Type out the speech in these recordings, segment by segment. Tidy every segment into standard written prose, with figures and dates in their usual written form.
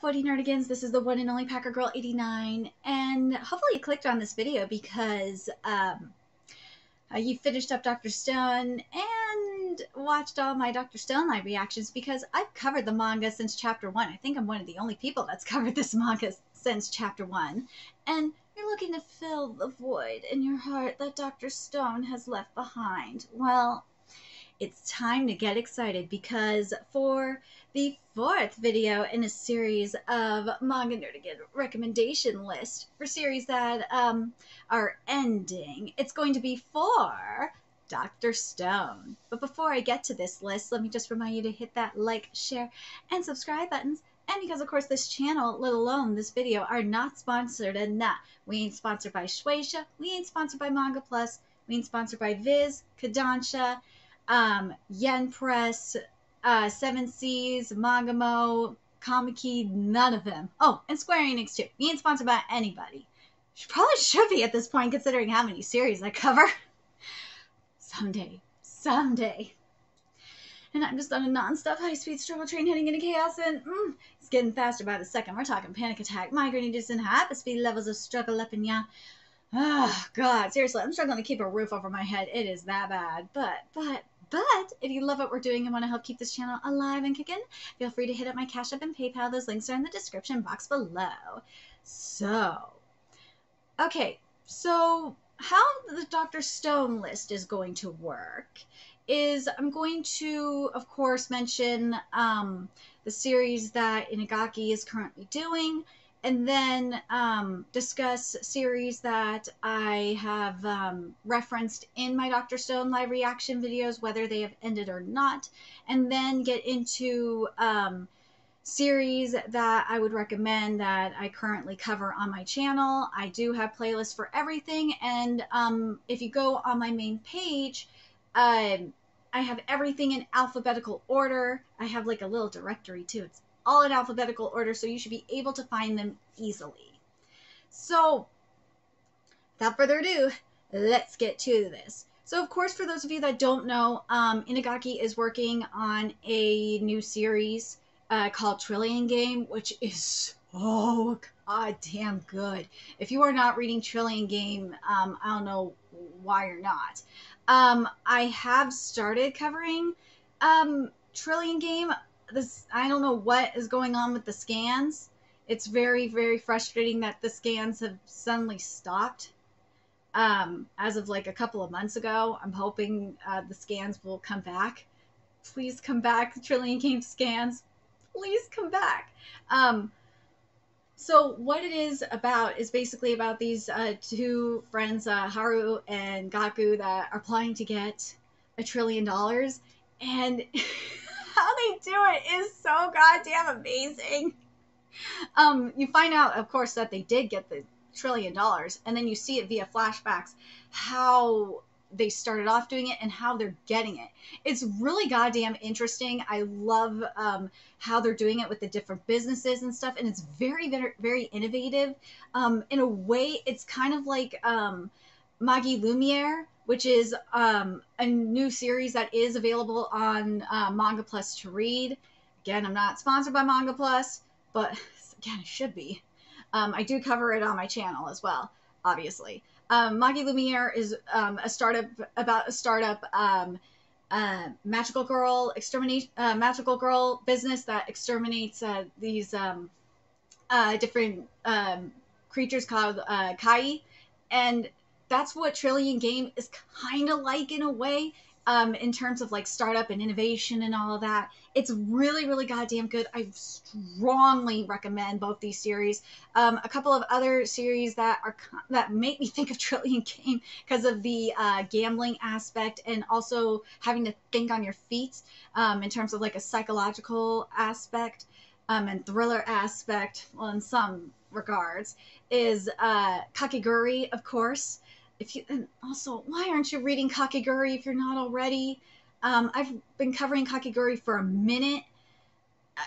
40 Nerdigans? This is the one and only Packer Girl 89, and hopefully you clicked on this video because you finished up Dr. Stone and watched all my Dr. Stone live reactions because I've covered the manga since chapter 1. I think I'm one of the only people that's covered this manga since chapter 1. And you're looking to fill the void in your heart that Dr. Stone has left behind. Well, it's time to get excited because for the 4th video in a series of Manga Nerdigan recommendation list for series that are ending, it's going to be for Dr. Stone. But before I get to this list, let me just remind you to hit that like, share, and subscribe buttons. And because, of course, this channel, let alone this video, are not sponsored, and we ain't sponsored by Shueisha, we ain't sponsored by Manga Plus, we ain't sponsored by Viz, Kodansha, Yen Press, Seven Seas, Mangamo, Kamiki, none of them. Oh, and Square Enix too. We ain't sponsored by anybody. Probably should be at this point considering how many series I cover. Someday. And I'm just on a non-stop high-speed struggle train heading into chaos, and it's getting faster by the second. We're talking panic attack, migraine-induced and hyperspeed levels of struggle up in ya. Oh, God, seriously, I'm struggling to keep a roof over my head. It is that bad. But if you love what we're doing and want to help keep this channel alive and kicking, feel free to hit up my Cash App and PayPal. Those links are in the description box below. So how the Dr. Stone list is going to work is I'm going to, of course, mention the series that Inagaki is currently doing, and then discuss series that I have referenced in my Dr. Stone live reaction videos, whether they have ended or not, and then get into series that I would recommend that I currently cover on my channel. I do have playlists for everything, and if you go on my main page, I have everything in alphabetical order. I have like a little directory too. It's all in alphabetical order, so you should be able to find them easily. So, without further ado, let's get to this. So, of course, for those of you that don't know, Inagaki is working on a new series called Trillion Game, which is so goddamn good. If you are not reading Trillion Game, I don't know why you're not. I have started covering Trillion Game. I don't know what is going on with the scans. It's very, very frustrating that the scans have suddenly stopped as of like a couple of months ago. I'm hoping the scans will come back. Please come back, Trillion Game scans. Please come back. So what it is about is basically about these two friends, Haru and Gaku, that are planning to get $1 trillion, and how they do it is so goddamn amazing. You find out, of course, that they did get the $1 trillion, and then you see it via flashbacks how they started off doing it and how they're getting it. It's really goddamn interesting. I love how they're doing it with the different businesses and stuff, and it's very, very, very innovative. In a way, it's kind of like Magi Lumiere, which is a new series that is available on Manga Plus to read. Again, I'm not sponsored by Manga Plus, but again, it should be. I do cover it on my channel as well, obviously. Magi Lumiere is a startup about a startup magical girl business that exterminates these different creatures called Kai, and that's what Trillion Game is kind of like in a way, in terms of like startup and innovation and all of that. It's really, really goddamn good. I strongly recommend both these series. A couple of other series that make me think of Trillion Game because of the gambling aspect and also having to think on your feet in terms of like a psychological aspect and thriller aspect, well, in some regards, is Kakegurui, of course. And also, why aren't you reading Kakegurui if you're not already? I've been covering Kakegurui for a minute.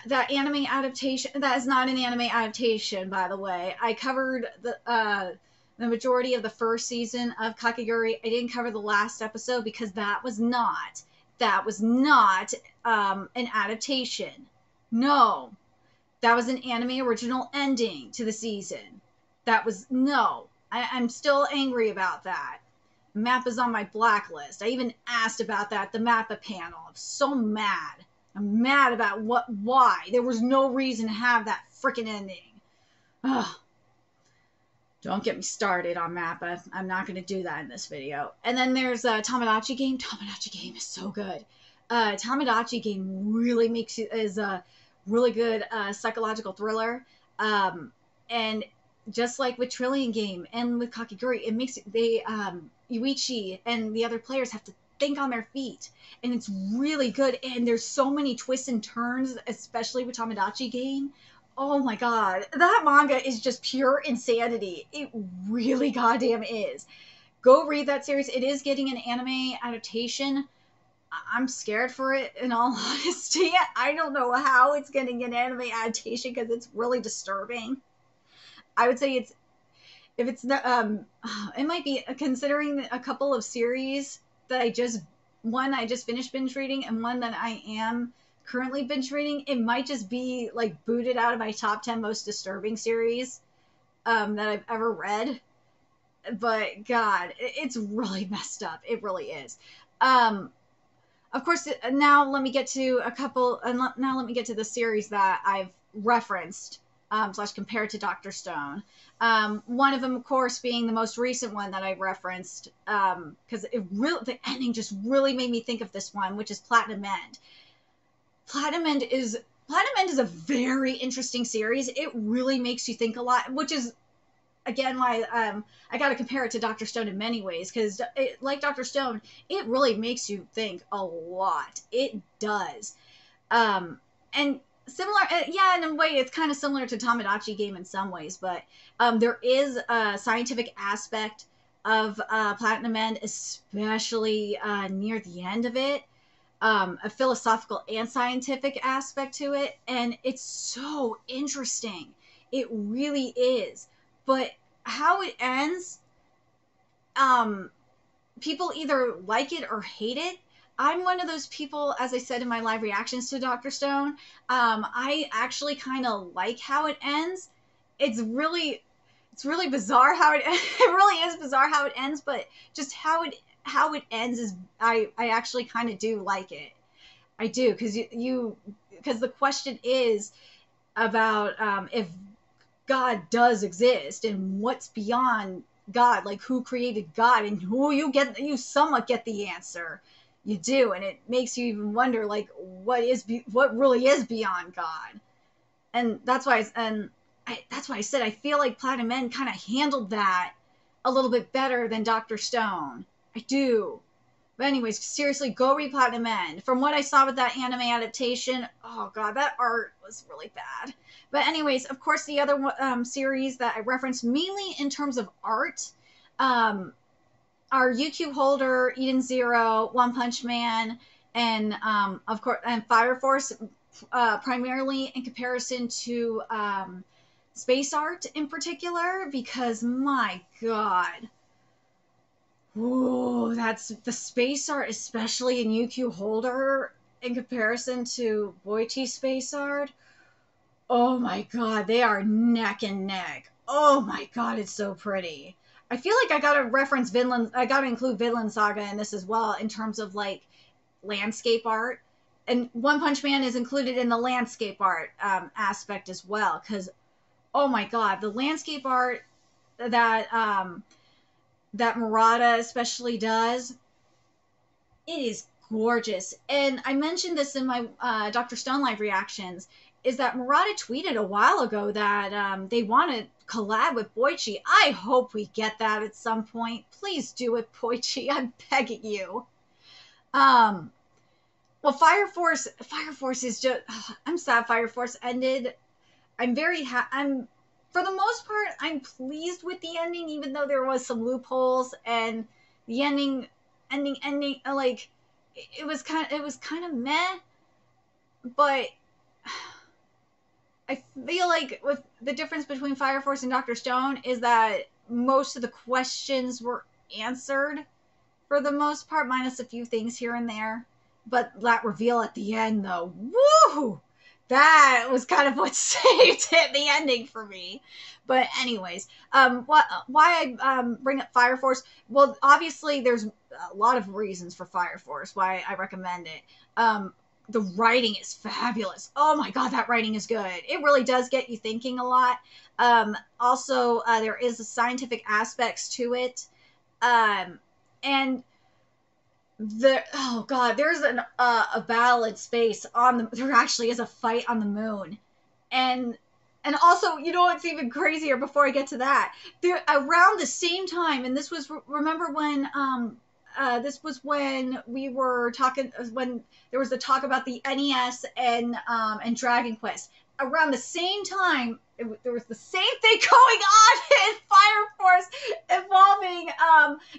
That anime adaptation, that is not an anime adaptation, by the way. I covered the majority of the first season of Kakegurui. I didn't cover the last episode because that was not an adaptation. No. That was an anime original ending to the season. That was, no. I'm still angry about that. Mappa's on my blacklist. I even asked about that at the Mappa panel. I'm so mad. I'm mad about why. There was no reason to have that freaking ending. Ugh. Don't get me started on Mappa. I'm not going to do that in this video. And then there's Tamagotchi Game. Tamagotchi Game is so good. Tamagotchi Game really is a really good psychological thriller. And just like with Trillion Game and with Kakiguri, it makes Yuichi and the other players have to think on their feet. And it's really good. And there's so many twists and turns, especially with Tamagotchi Game. Oh my god, that manga is just pure insanity. It really goddamn is. Go read that series. It is getting an anime adaptation. I'm scared for it, in all honesty. I don't know how it's getting an anime adaptation because it's really disturbing. I would say if it's not, it might be, considering a couple of series that I just finished binge reading and one that I am currently binge reading, it might just be like booted out of my top 10 most disturbing series that I've ever read. But god, it's really messed up. It really is. Of course, now let me get to the series that I've referenced / compared to Dr. Stone. One of them, of course, being the most recent one that I referenced, because the ending just really made me think of this one, which is Platinum End. Platinum End is a very interesting series. It really makes you think a lot, which is, again, why I got to compare it to Dr. Stone in many ways, because like Dr. Stone, it really makes you think a lot. It does. And similar, in a way, it's kind of similar to Tamagotchi Game in some ways, but there is a scientific aspect of Platinum End, especially near the end of it. A philosophical and scientific aspect to it, and it's so interesting. It really is. But how it ends, people either like it or hate it. I'm one of those people, as I said in my live reactions to Dr. Stone, I actually kind of like how it ends. It's really bizarre how it really is bizarre how it ends, but just how it ends is I actually kind of do like it. I do, because the question is about if God does exist and what's beyond God, like who created God, and you somewhat get the answer. You do, and it makes you even wonder, like, what really is beyond God. And that's why I said I feel like Platinum End kind of handled that a little bit better than Dr. Stone. I do. But anyways, seriously, go read Platinum End. From what I saw with that anime adaptation, oh god, that art was really bad. But anyways, of course, the other series that I referenced mainly in terms of art are UQ Holder, Eden Zero, One Punch Man, and of course, and Fire Force, primarily in comparison to space art in particular, because my god. Ooh, that's the space art, especially in UQ Holder, in comparison to Boichi space art. Oh my god, they are neck and neck. Oh my god, it's so pretty. I feel like I gotta include Vinland Saga in this as well, in terms of like landscape art. And One Punch Man is included in the landscape art aspect as well, because oh my god, the landscape art that Murata especially does, it is gorgeous. And I mentioned this in my Dr. Stone live reactions, is that Murata tweeted a while ago that they want to collab with Boichi. I hope we get that at some point. Please do it, Boichi. I'm begging you. Well, Fire Force is just, I'm sad Fire Force ended. For the most part, I'm pleased with the ending, even though there was some loopholes, and the ending, like, it was kind of meh, but I feel like with the difference between Fire Force and Dr. Stone is that most of the questions were answered for the most part, minus a few things here and there. But that reveal at the end, though, woo! that was kind of what saved it, the ending for me. But anyways, why I bring up Fire Force? Well, obviously there's a lot of reasons for Fire Force why I recommend it. The writing is fabulous. Oh my god, that writing is good. It really does get you thinking a lot. Also, there is a scientific aspects to it, and oh god, there's a ballad space on the. There actually is a fight on the moon, and also, you know what's even crazier? Before I get to that, there around the same time, and this was remember when this was when we were talking when there was the talk about the NES and Dragon Quest. Around the same time, there was the same thing going on in Fire Force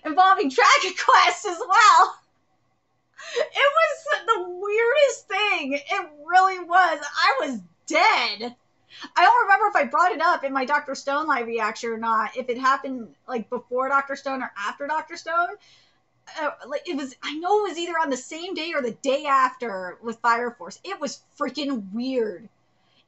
involving Dragon Quest as well. It was the weirdest thing. It really was. I was dead. I don't remember if I brought it up in my Dr. Stone live reaction or not. If it happened like before Dr. Stone or after Dr. Stone. Like it was. I know it was either on the same day or the day after with Fire Force. It was freaking weird.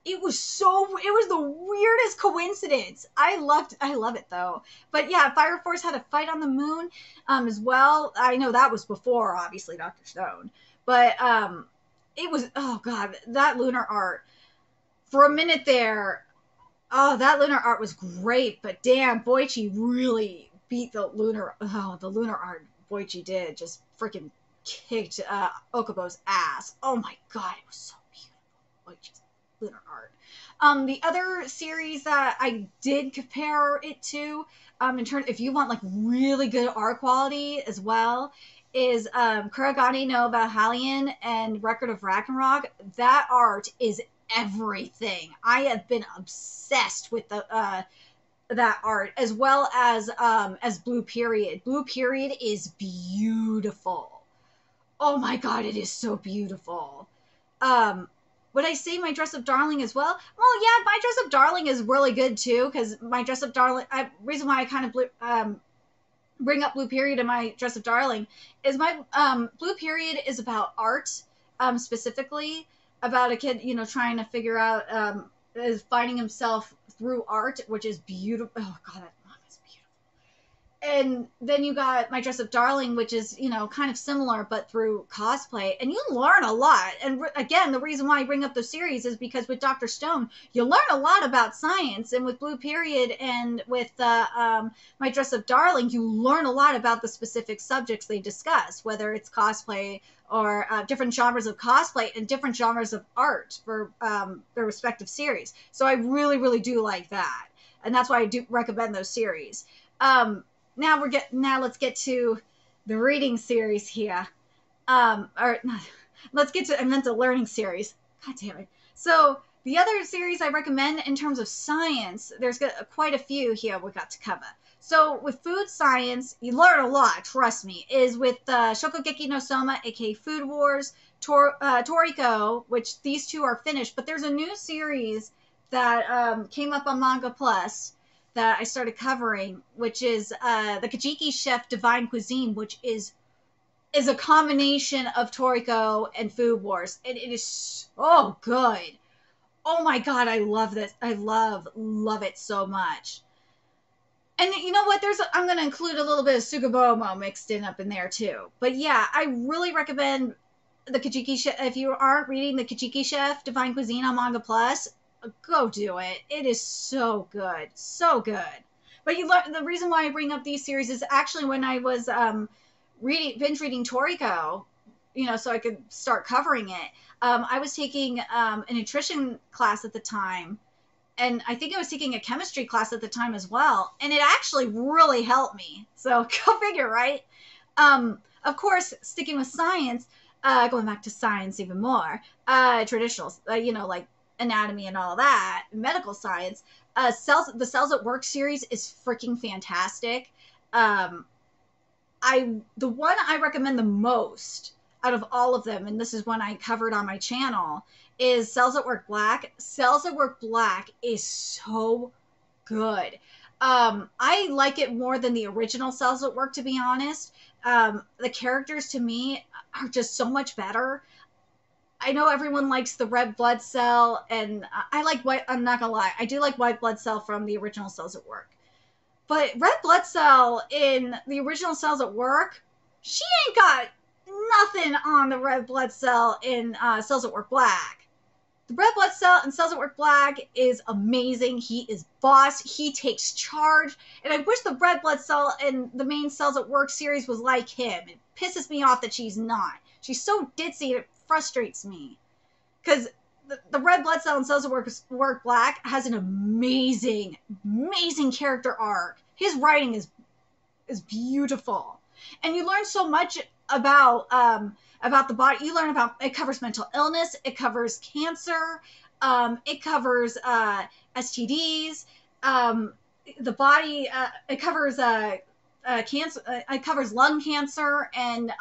It was the weirdest coincidence. I love it though. But yeah, Fire Force had a fight on the moon as well. I know that was before obviously Dr. Stone. But it was, oh god, that lunar art. For a minute there, oh, that lunar art was great, but damn, Boichi really beat the lunar art. Boichi did just freaking kicked Okubo's ass. Oh my god, it was so beautiful. Boichi's lunar art. The other series that I did compare it to, in terms, if you want like really good art quality as well, is Kuragane no Valhalla and Record of Ragnarok. That art is everything. I have been obsessed with that art, as well as Blue Period. Blue Period is beautiful. Oh my god, it is so beautiful. Would I say My Dress Up Darling as well? Well, yeah, My Dress Up Darling is really good too, because My Dress Up Darling, reason why I kind of bring up Blue Period and My Dress Up Darling is my Blue Period is about art, specifically about a kid, you know, trying to figure out, is finding himself through art, which is beautiful. Oh god, that manga is beautiful. And then you got My Dress Up Darling, which is, you know, kind of similar, but through cosplay. And you learn a lot. And again, the reason why I bring up the series is because with Dr. Stone, you learn a lot about science. And with Blue Period and with My Dress Up Darling, you learn a lot about the specific subjects they discuss, whether it's cosplay or different genres of cosplay and different genres of art for their respective series. So I really, really do like that. And that's why I do recommend those series. Now let's get to the reading series here. Let's get to, I meant the learning series. God damn it. So the other series I recommend in terms of science, there's quite a few here we got to cover. So with food science, you learn a lot, trust me, is with Shokugeki no Soma, aka Food Wars, Toriko, which these two are finished, but there's a new series that came up on Manga Plus that I started covering, which is the Kajiki Chef Divine Cuisine, which is a combination of Toriko and Food Wars, and it is so good. Oh my god, I love this. I love it so much. And you know what? I'm going to include a little bit of Sugabomo mixed in up in there too. But yeah, I really recommend the Kajiki Chef. If you aren't reading the Kajiki Chef Divine Cuisine on Manga Plus, go do it. It is so good. So good. But the reason why I bring up these series is actually when I was binge reading Toriko, you know, so I could start covering it. I was taking a nutrition class at the time, and I think I was taking a chemistry class at the time as well, and it actually really helped me. So go figure, right? Of course, sticking with science, going back to science even more, traditional, you know, like anatomy and all that, medical science. The Cells at Work series is freaking fantastic. The one I recommend the most out of all of them, and this is one I covered on my channel, is Cells at Work Black. Cells at Work Black is so good. I like it more than the original Cells at Work, to be honest. The characters to me are just so much better. I know everyone likes the red blood cell, and I like white. I'm not gonna lie, I do like white blood cell from the original Cells at Work. But red blood cell in the original Cells at Work, she ain't got nothing on the red blood cell in Cells at Work Black. The red blood cell in Cells at Work Black is amazing. He is boss. He takes charge. And I wish the red blood cell in the main Cells at Work series was like him. It pisses me off that she's not. She's so ditzy, it frustrates me. Because the red blood cell in Cells at Work Black has an amazing, amazing character arc. His writing is beautiful. And you learn so much about the body. You learn about, it covers mental illness, it covers cancer, it covers STDs, the body, it covers cancer, it covers lung cancer, and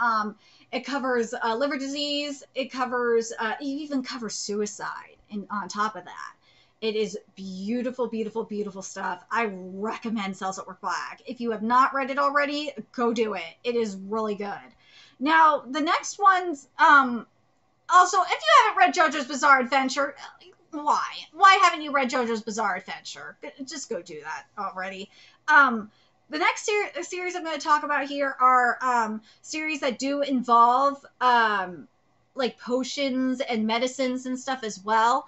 it covers liver disease, it covers, it even covers suicide, and on top of that. It is beautiful, beautiful, beautiful stuff. I recommend Cells at Work Black. If you have not read it already, go do it. It is really good. Now, the next one's, also, if you haven't read JoJo's Bizarre Adventure, why? Why haven't you read JoJo's Bizarre Adventure? Just go do that already. The next series I'm going to talk about here are series that do involve, like, potions and medicines and stuff as well,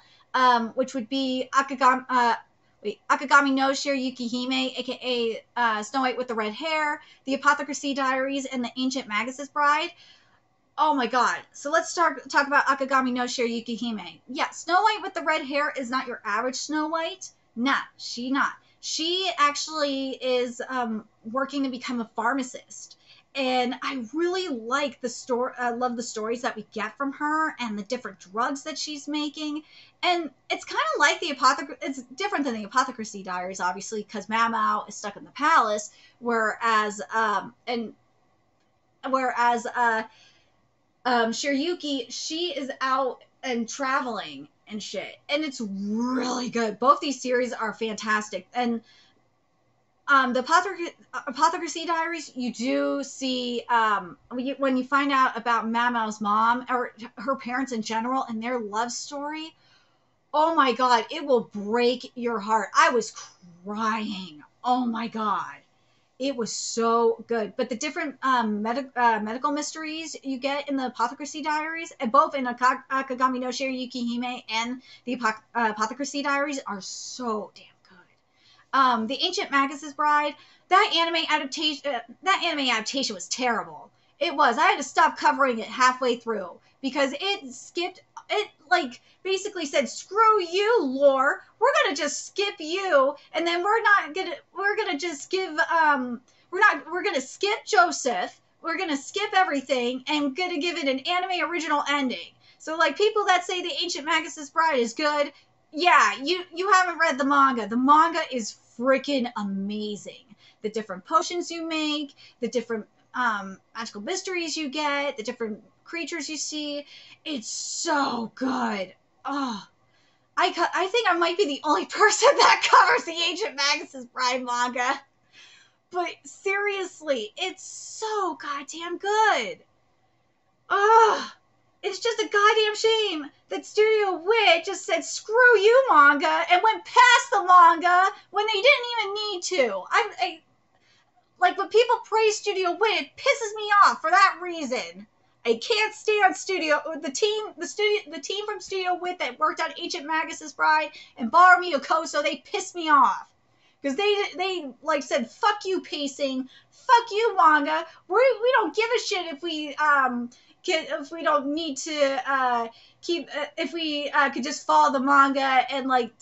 which would be Akagami no Shirayukihime, aka Snow White with the Red Hair, The Apothecary Diaries, and The Ancient Magus' Bride. Oh my god. So let's talk about Akagami no Shirayukihime. Yeah, Snow White with the red hair is not your average Snow White. Nah, she not. She actually is working to become a pharmacist. And I really like the story. Love the stories that we get from her and the different drugs that she's making. And it's kind of like the Apothecary. It's different than the Apothecary Diaries, obviously, because Mamau is stuck in the palace, whereas Shirayuki, she is out and traveling and shit, and it's really good. Both these series are fantastic, and the Apothecary Diaries, you do see when you find out about Mamau's mom or her parents in general and their love story. Oh my god, it will break your heart. I was crying. Oh my god. It was so good. But the different medical mysteries you get in the Apothecary Diaries, and both in Akagami no Shirayukihime and the Apothecary Diaries, are so damn good. The Ancient Magus' Bride, that anime adaptation was terrible. It was. I had to stop covering it halfway through because it like basically said, screw you, lore, we're gonna just skip you, and then we're gonna skip Joseph, we're gonna skip everything, and gonna give it an anime original ending. So like people that say the Ancient Magus' Bride is good, yeah, you haven't read the manga. The manga is freaking amazing. The different potions you make, the different magical mysteries you get, the different creatures you see, it's so good. Oh, I think I might be the only person that covers the Ancient Magus' Bride manga. But seriously, it's so goddamn good. Ugh. It's just a goddamn shame that Studio Wit just said, screw you, manga, and went past the manga when they didn't even need to. Like, when people praise Studio Wit, it pisses me off for that reason. I can't stand the team from Studio Wit that worked on Ancient Magus' Bride and Barumi Okoso, they pissed me off. Because they like said, fuck you pacing, fuck you manga, we don't give a shit if we don't need to if we could just follow the manga and like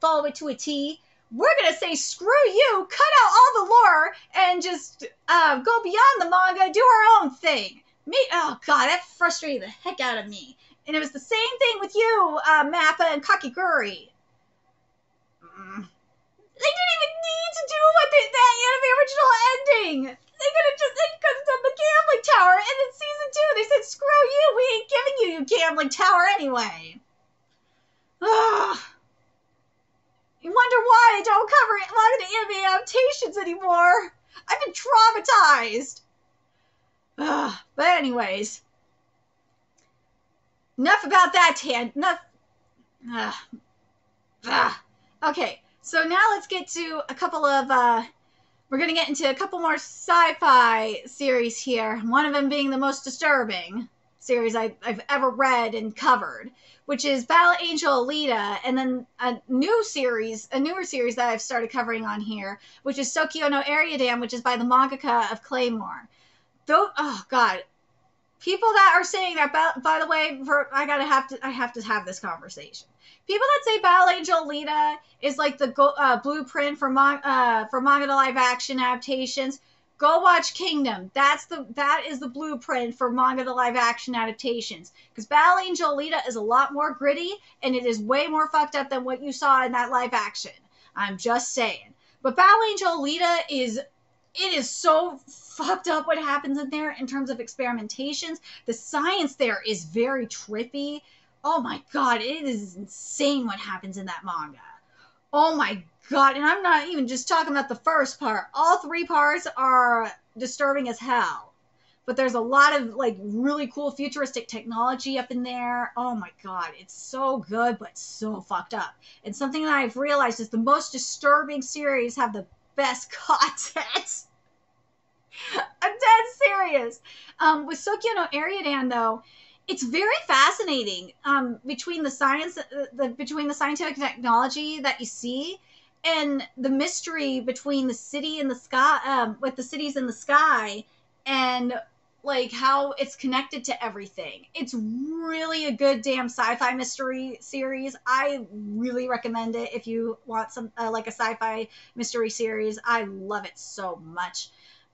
follow it to a T. We're gonna say screw you, cut out all the lore, and just go beyond the manga, do our own thing. Oh god, that frustrated the heck out of me. And it was the same thing with you, Mappa and Kakiguri. They didn't even need to do that anime original ending. They could have done the gambling tower, and in season 2 they said, screw you, we ain't giving you your gambling tower anyway. Ugh. You wonder why I don't cover a lot of the anime adaptations anymore. I've been traumatized. Ugh. But anyways, enough about that, Tan. Enough. Uh, Okay, so now let's get to a couple of, we're going to get into a couple more sci-fi series here. One of them being the most disturbing series I've ever read and covered, which is Battle Angel Alita, and then a newer series that I've started covering on here, which is Sokyo no Ariadam, which is by the mangaka of Claymore. Though, oh god, people that are saying that, by the way, I have to have this conversation. People that say Battle Angel Alita is like the blueprint for manga to live action adaptations, go watch Kingdom. That is the blueprint for manga to live action adaptations. Because Battle Angel Alita is a lot more gritty, and it is way more fucked up than what you saw in that live action. I'm just saying. But Battle Angel Alita it is so fucked up what happens in there in terms of experimentations. The science there is very trippy. Oh my god, it is insane what happens in that manga. Oh my god, and I'm not even just talking about the first part. All three parts are disturbing as hell. But there's a lot of like really cool futuristic technology up in there. Oh my god, it's so good but so fucked up. And something that I've realized is the most disturbing series have the best content. I'm dead serious. With Sokyo no Ariadan, though, it's very fascinating between the scientific technology that you see and the mystery between the city and the sky, with the cities in the sky, and like how it's connected to everything. It's really a good damn sci-fi mystery series. I really recommend it if you want some like a sci-fi mystery series. I love it so much.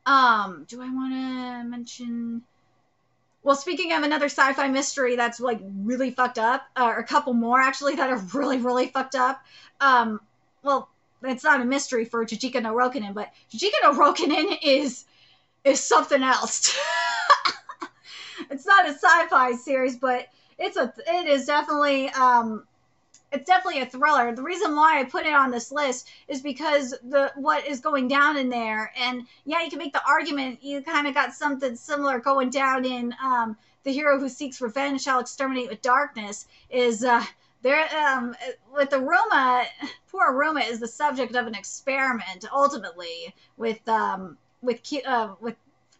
Do I want to mention? Well, speaking of another sci-fi mystery that's like really fucked up, or a couple more actually that are really, really fucked up. Well, it's not a mystery for Jujika no Rokunin, but Jujika no Rokunin is something else. It's not a sci-fi series, but it is definitely it's definitely a thriller. The reason why I put it on this list is because what is going down in there, and yeah, you can make the argument you kind of got something similar going down in The Hero Who Seeks Revenge Shall Exterminate with Darkness. Is there with Aruma, poor Aruma is the subject of an experiment ultimately with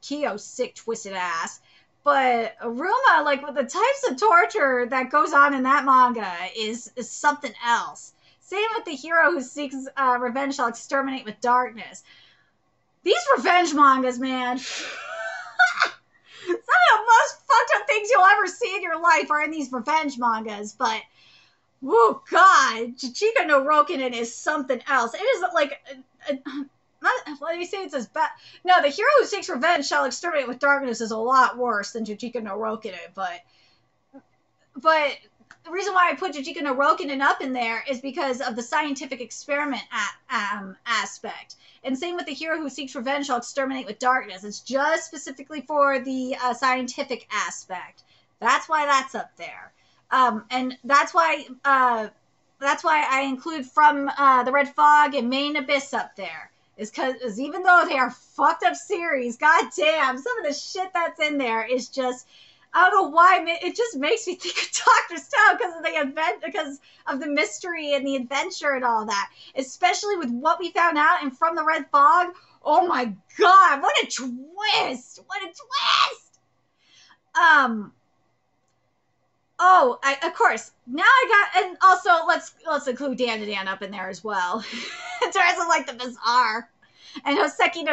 Kyo's sick twisted ass. But Aruma, like with the types of torture that goes on in that manga, is something else. Same with The Hero Who Seeks Revenge Shall Exterminate with Darkness. These revenge mangas, man. Some of the most fucked up things you'll ever see in your life are in these revenge mangas. But, oh god, Jujika no Rokunin is something else. It is like... Let me say it's as bad. No, The Hero Who Seeks Revenge Shall Exterminate with Darkness is a lot worse than Jujika no Rokunin, but the reason why I put Jujika no Rokunin up in there is because of the scientific experiment aspect. And same with The Hero Who Seeks Revenge Shall Exterminate with Darkness. It's just specifically for the scientific aspect. That's why that's up there. And that's why I include From the Red Fog and Main Abyss up there. Is because even though they are fucked up series, goddamn, some of the shit that's in there is just, I don't know why, it just makes me think of Dr. Stone because of the mystery and the adventure and all that. Especially with what we found out in From the Red Fog. Oh my god, what a twist! What a twist! Of course, now I got, and also let's include Dan up in there as well. In terms of like the bizarre. And Hoseki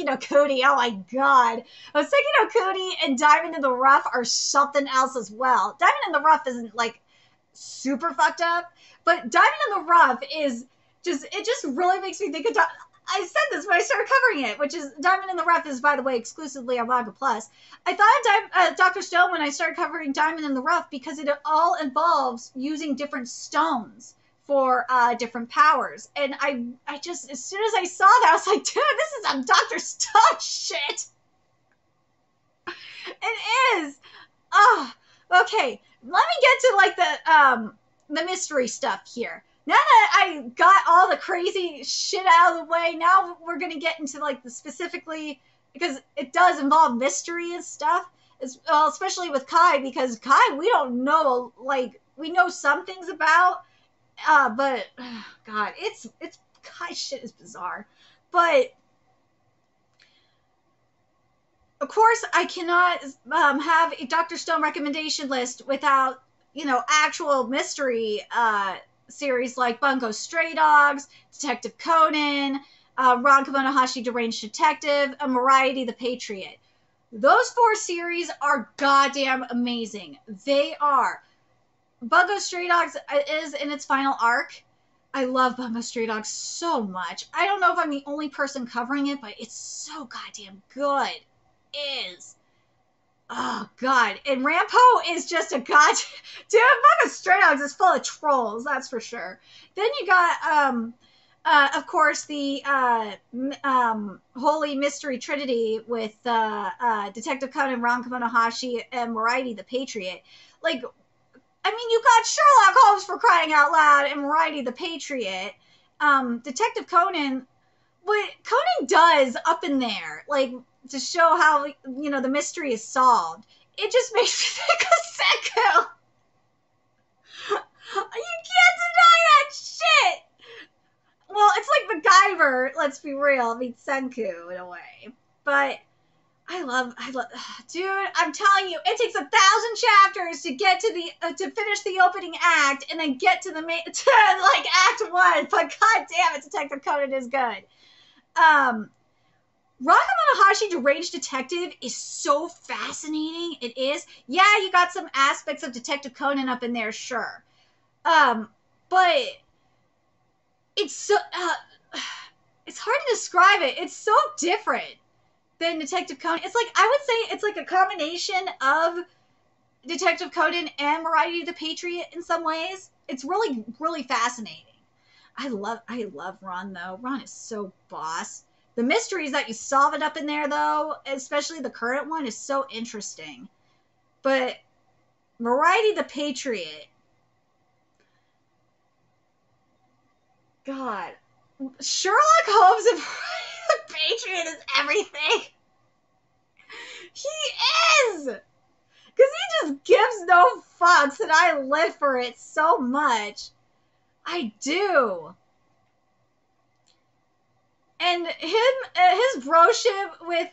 no Kuni, oh my god. Hoseki no Kuni and Diamond in the Rough are something else as well. Diamond in the Rough isn't like super fucked up, but Diamond in the Rough is it just really makes me think of I said this when I started covering it, which is Diamond in the Rough is, by the way, exclusively on Manga Plus. I thought of Dr. Stone when I started covering Diamond in the Rough because it all involves using different stones for different powers. And I just, as soon as I saw that, I was like, dude, this is some Dr. Stone shit. It is. Oh, okay. Let me get to like the mystery stuff here. Now that I got all the crazy shit out of the way, now we're going to get into like the specifically, because it does involve mystery and stuff. especially with Kai, because Kai, we don't know, like, we know some things about, but God, it's Kai shit is bizarre. But of course, I cannot have a Dr. Stone recommendation list without, actual mystery series like Bungo Stray Dogs, Detective Conan, Ron Kamonohashi Deranged Detective, and Variety the Patriot. Those 4 series are goddamn amazing. They are. Bungo Stray Dogs is in its final arc. I love Bungo Stray Dogs so much. I don't know if I'm the only person covering it, but it's so goddamn good. Is. Oh, God. And Rampo is just a god. Dude, Bungo Stray Dogs is full of trolls, that's for sure. Then you got, of course, the Holy Mystery Trinity with Detective Conan, Ron Kamonohashi, and Variety the Patriot. Like, I mean, you got Sherlock Holmes, for crying out loud, and Variety the Patriot. Detective Conan, what Conan does up in there, like, to show how, the mystery is solved, it just makes me think of Senku. You can't deny that shit. Well, it's like MacGyver, let's be real. I mean, Senku, in a way. But I love, dude, I'm telling you, it takes 1,000 chapters to get to to finish the opening act, and then get to the main, to, like, act 1. But god damn it, Detective Conan is good. Ron Kamonohashi Deranged Detective is so fascinating. It is. Yeah, you got some aspects of Detective Conan up in there, sure. But it's so, it's hard to describe it. It's so different than Detective Conan. It's like, I would say it's like a combination of Detective Conan and Variety the Patriot in some ways. It's really, really fascinating. I love Ron, though. Ron is so boss. The mysteries that you solve it up in there, though, especially the current one, is so interesting. But Variety the Patriot, God, Sherlock Holmes and Variety the Patriot is everything. He is! Because he just gives no fucks, and I live for it so much. I do. And his broship with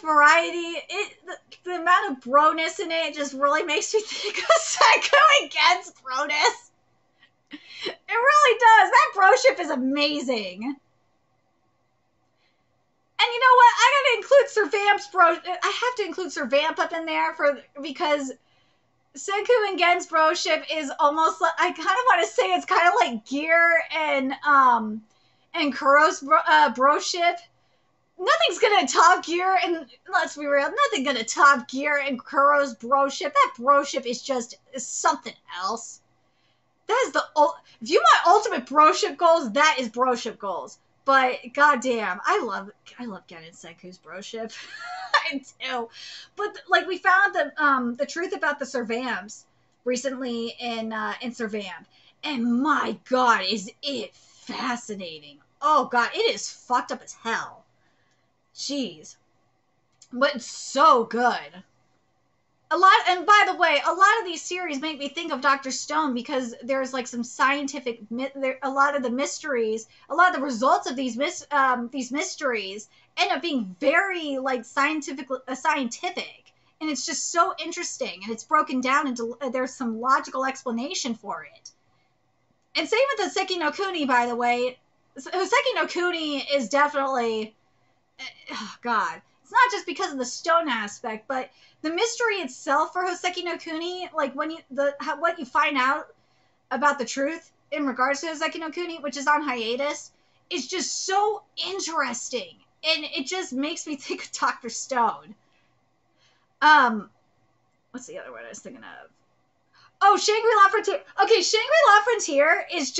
Variety, the amount of broness in it just really makes me think of Psycho against broness. It really does. That broship is amazing. And you know what? I gotta include Sir Vamp's I have to include Sir Vamp up in there because Senku and Gen's broship is almost like, I kind of want to say it's kind of like Gear and Kuro's broship. Nothing's gonna top Gear, and let's be real, nothing gonna top Gear and Kuro's broship. That broship is something else. That is if you want ultimate broship goals, that is broship goals. But goddamn, I love Gen and Senku's broship. I do. But like, we found the truth about the Sir Vamps recently in Sir Vamp, and my god, is it fascinating. Oh god, it is fucked up as hell. Jeez. But it's so good. And by the way, a lot of these series make me think of Dr. Stone, because there's like some scientific, a lot of the mysteries, a lot of the results of these mysteries end up being very like scientific, and it's just so interesting, and it's broken down into, there's some logical explanation for it. And same with the Hoseki no Kuni, by the way. Hoseki no Kuni is definitely, oh god, it's not just because of the stone aspect, but the mystery itself for Hoseki no Kuni, like when what you find out about the truth in regards to Hoseki no Kuni, which is on hiatus, is just so interesting, and it just makes me think of Dr. Stone. What's the other one I was thinking of? Oh, Shangri-La Frontier. Okay, Shangri-La Frontier is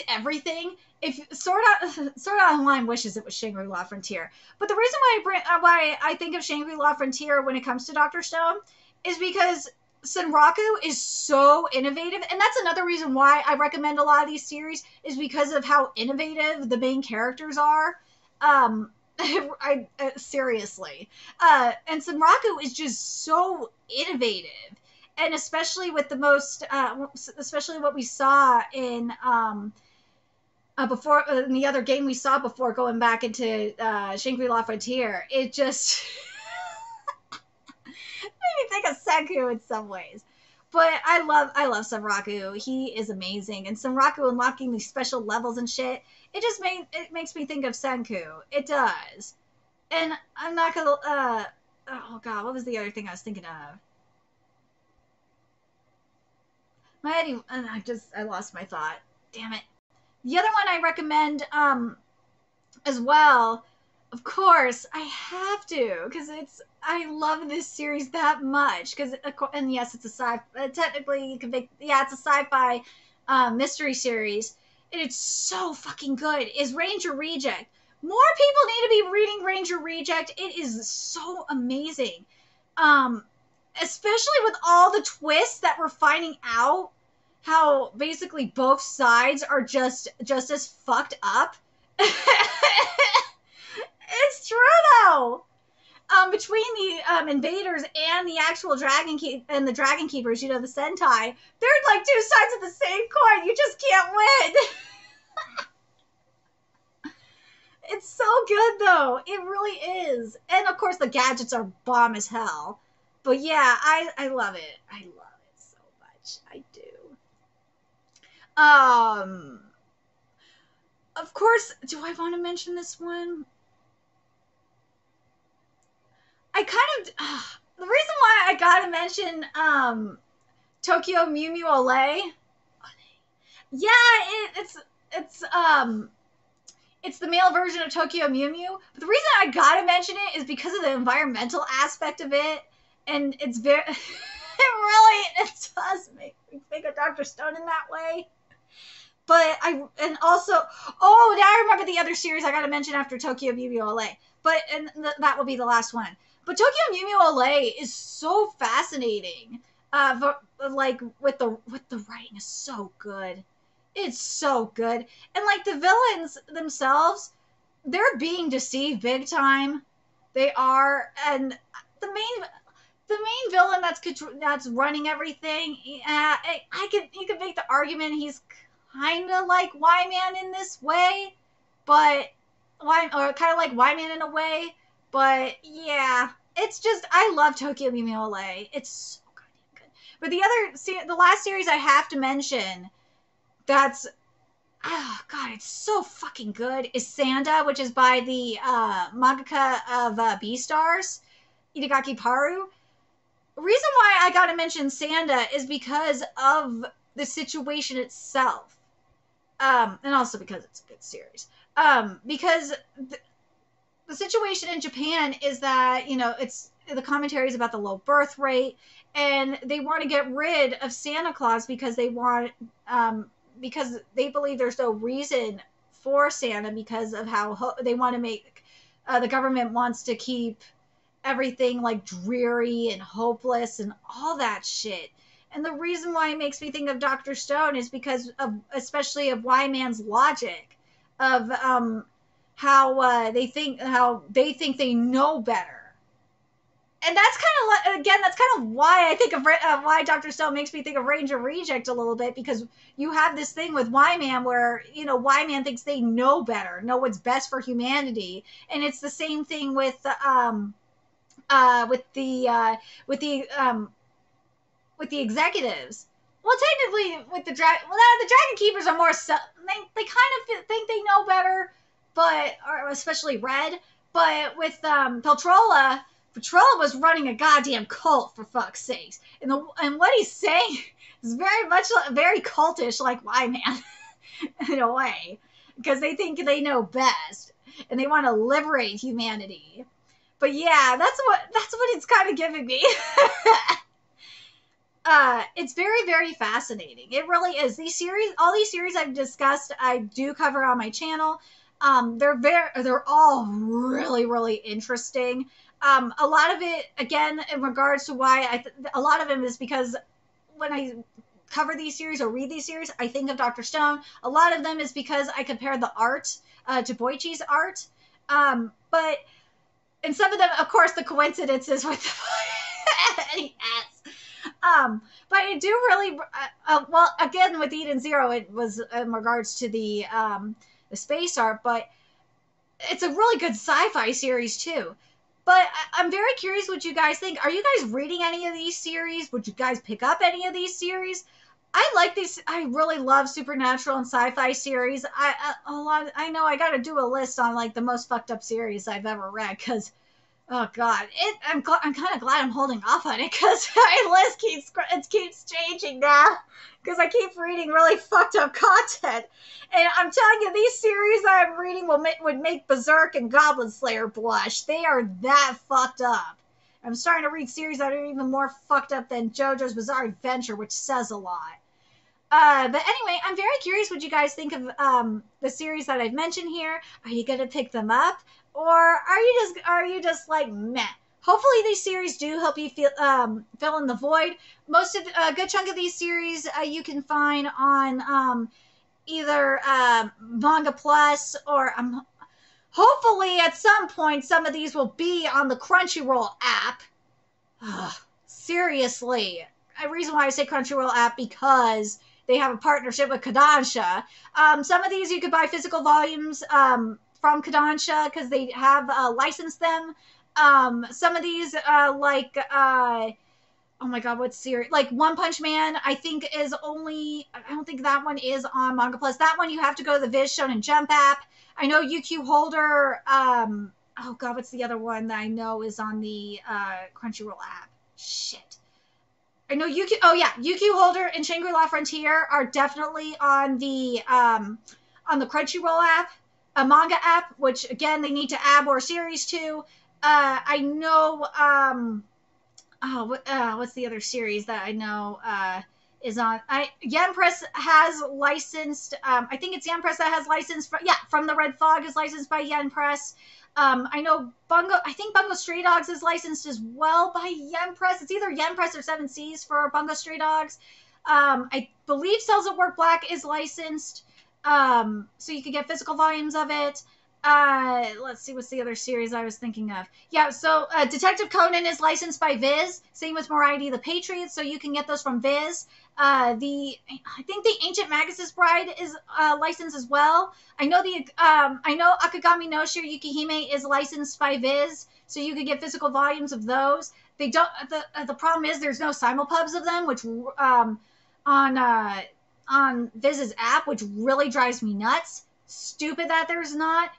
everything. If Sword Art Online wishes it was Shangri-La Frontier, but the reason why I think of Shangri-La Frontier when it comes to Dr. Stone is because Senraku is so innovative, and that's another reason why I recommend a lot of these series, is because of how innovative the main characters are. Seriously. And Samraku is just so innovative. And especially with the most, especially what we saw in, before in the other game we saw before going back into Shangri-La Frontier, it just made me think of Senku in some ways. But I love Samraku. He is amazing, and Samraku unlocking these special levels and shit. It makes me think of Senku. It does, and I'm not gonna. Oh god, what was the other thing I was thinking of? My head, I lost my thought. Damn it. The other one I recommend as well, of course, I have to, because I love this series that much. And yes, it's a technically you can make, yeah, it's a sci-fi mystery series, and it's so fucking good. Is Ranger Reject. More people need to be reading Ranger Reject. It is so amazing. Especially with all the twists that we're finding out, how basically both sides are just as fucked up. It's true though. Between the invaders and the actual Dragon Keepers, the Sentai, they're like two sides of the same coin. You just can't win. It's so good though. It really is. And of course the gadgets are bomb as hell. But yeah, I love it. I love it so much. I do. Of course, do I want to mention this one? I kind of the reason why I gotta mention Tokyo Mew Mew Olay. Yeah, it's the male version of Tokyo Mew Mew. But the reason I gotta mention it is because of the environmental aspect of it, and it's very it does make me think of Dr. Stone in that way. But now I remember the other series I gotta mention after Tokyo Mew Mew Olay. That will be the last one. But Tokyo Mew Mew Olay is so fascinating. Like with the writing is so good. It's so good. And like the villains themselves, they're being deceived big time. They are, and the main villain that's running everything. You could make the argument he's kind of like Y-Man in this way, but kind of like Y-Man in a way. But yeah, it's just, I love Tokyo Mew Mew Olay. It's so goddamn good. But the last series I have to mention that's, oh god, it's so fucking good, is Sanda, which is by the mangaka of Beastars, Itagaki Paru. The reason why I gotta mention Sanda is because of the situation itself. And also because it's a good series. Because the situation in Japan is that, it's the commentary is about the low birth rate, and they want to get rid of Santa Claus because they want, because they believe there's no reason for Santa because of how they want to make, the government wants to keep everything like dreary and hopeless and all that shit. And the reason why it makes me think of Dr. Stone is because of, especially of Y-Man's logic of, how they think they know better. And that's kind of why I think of why Dr. Stone makes me think of Ranger Reject a little bit, because you have this thing with Y-Man where, Y-Man thinks they know better, know what's best for humanity. And it's the same thing with the executives. Well, technically, with the Dragon Keepers are more they kind of think they know better, or especially Red. But with Peltrola was running a goddamn cult, for fuck's sakes. And what he's saying is very cultish, like Y-Man, in a way, because they think they know best and they want to liberate humanity. But yeah, that's what it's kind of giving me. It's very, very fascinating. It really is. All these series I've discussed, I do cover on my channel. They're all really, really interesting. A lot of it, again, in regards to why a lot of it is because when I cover these series or read these series, I think of Dr. Stone. A lot of them is because I compare the art to Boichi's art. But and some of them, of course, the coincidences with the but I do really well. Again, with Eden Zero, it was in regards to the space art, but it's a really good sci-fi series too. But I'm very curious what you guys think. Are you guys reading any of these series? Would you guys pick up any of these series? I like these. I really love supernatural and sci-fi series. I know I got to do a list on like the most fucked up series I've ever read because oh god, I'm kind of glad I'm holding off on it because my list keeps changing now because I keep reading really fucked up content. And I'm telling you, these series I'm reading would make Berserk and Goblin Slayer blush. They are that fucked up. I'm starting to read series that are even more fucked up than JoJo's Bizarre Adventure, which says a lot. But anyway, I'm very curious what you guys think of the series that I've mentioned here. Are you gonna pick them up, or are you just like meh? Hopefully, these series do help you fill in the void. Most of a good chunk of these series you can find on either Manga Plus or hopefully at some point some of these will be on the Crunchyroll app. Ugh, seriously, the reason why I say Crunchyroll app because they have a partnership with Kodansha. Some of these you could buy physical volumes from Kodansha because they have licensed them. Some of these oh my god, what series? Like One Punch Man, I don't think that one is on Manga Plus. That one you have to go to the Viz Shonen Jump app. I know UQ Holder, oh god, what's the other one that I know is on the Crunchyroll app? Shit. I know UQ Holder and Shangri-La Frontier are definitely on the Crunchyroll app, a manga app, which again they need to add more series to. I know what's the other series that I know is on? Yen Press has licensed. I think it's Yen Press that has licensed. From the Red Fog is licensed by Yen Press. I know I think Bungo Stray Dogs is licensed as well by Yen Press. It's either Yen Press or Seven Seas for Bungo Stray Dogs. I believe Cells at Work Black is licensed, so you can get physical volumes of it. Let's see, what's the other series I was thinking of? Yeah, so Detective Conan is licensed by Viz. Same with Moriarty the Patriot, so you can get those from Viz. I think the Ancient Magus' Bride is licensed as well. I know Akagami no Shiro Yukihime is licensed by Viz, so you could get physical volumes of those. They don't. The problem is there's no simulpubs of them, which on Viz's app, which really drives me nuts. Stupid that there's not.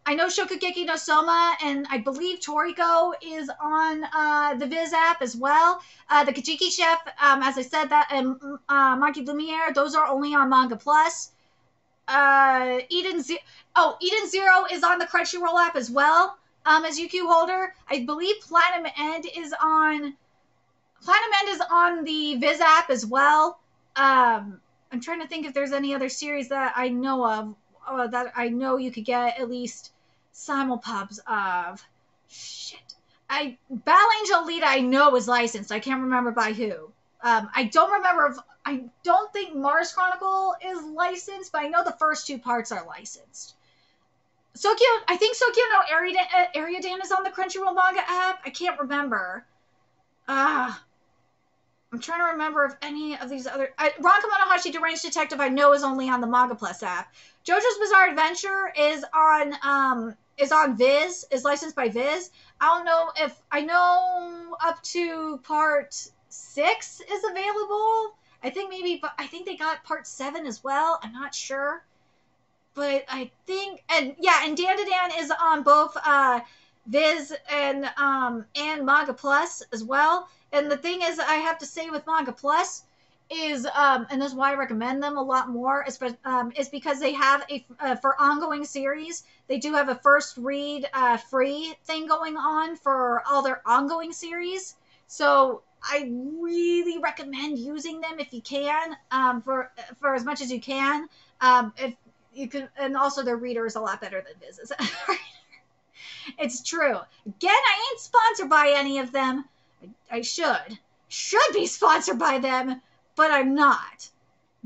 I know Shokugeki no Soma and I believe Toriko is on the Viz app as well. The Kajiki Chef, as I said, that and Monkey Lumiere, those are only on Manga Plus. Eden Zero is on the Crunchyroll app as well as UQ Holder. I believe Platinum End is on the Viz app as well. I'm trying to think if there's any other series that I know of that I know you could get at least simulpubs of. Shit. Battle Angel Alita I know is licensed. I can't remember by who. I don't think Mars Chronicle is licensed, but I know the first two parts are licensed. I think Sokyo no Ariadan is on the Crunchyroll manga app. I can't remember. I'm trying to remember if any of these other... Ranka Monohashi Deranged Detective I know is only on the Manga Plus app. JoJo's Bizarre Adventure is on Viz, is licensed by Viz. I don't know if... I know up to part 6 is available. I think they got part 7 as well. I'm not sure. But I think... And Dandadan is on both Viz and Manga Plus as well. And the thing is, I have to say with Manga Plus is, and this is why I recommend them a lot more, is because they have for ongoing series, they do have a first read free thing going on for all their ongoing series. So I really recommend using them if you can, for as much as you can. If you can, and also their reader is a lot better than Viz's. It's true. Again, I ain't sponsored by any of them. I should be sponsored by them, but I'm not.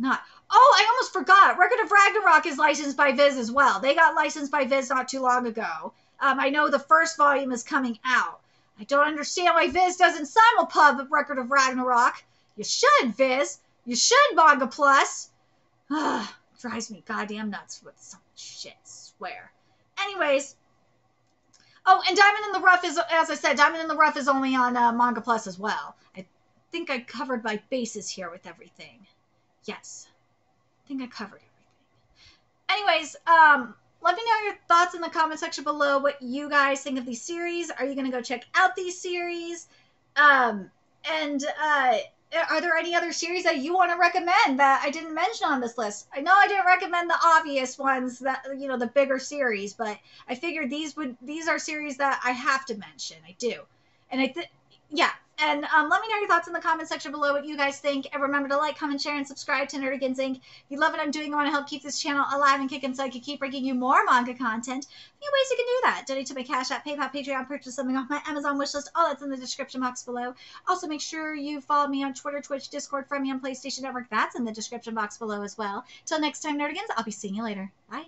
Oh, Oh, I almost forgot. Record of Ragnarok is licensed by Viz as well. They got licensed by Viz not too long ago. I know the first volume is coming out. I don't understand why Viz doesn't simulpub Record of Ragnarok. You should, Viz. You should, Manga Plus. Drives me goddamn nuts with some shit, swear. Anyways. Oh, and Diamond in the Rough is, as I said, Diamond in the Rough is only on Manga Plus as well. I think I covered my bases here with everything. Yes. I think I covered everything. Anyways, let me know your thoughts in the comment section below, what you guys think of these series. Are you going to go check out these series? Are there any other series that you want to recommend that I didn't mention on this list? I know I didn't recommend the obvious ones, that, you know, the bigger series, but I figured these are series that I have to mention. I do. And yeah. And let me know your thoughts in the comment section below, what you guys think. And remember to like, comment, share, and subscribe to Nerdigans Inc. If you love what I'm doing and want to help keep this channel alive and kicking so I can keep bringing you more manga content, a few ways you can do that. Donate to my Cash App, PayPal, Patreon, purchase something off my Amazon wishlist. All that's in the description box below. Also, make sure you follow me on Twitter, Twitch, Discord, friend me on PlayStation Network. That's in the description box below as well. Till next time, Nerdigans, I'll be seeing you later. Bye.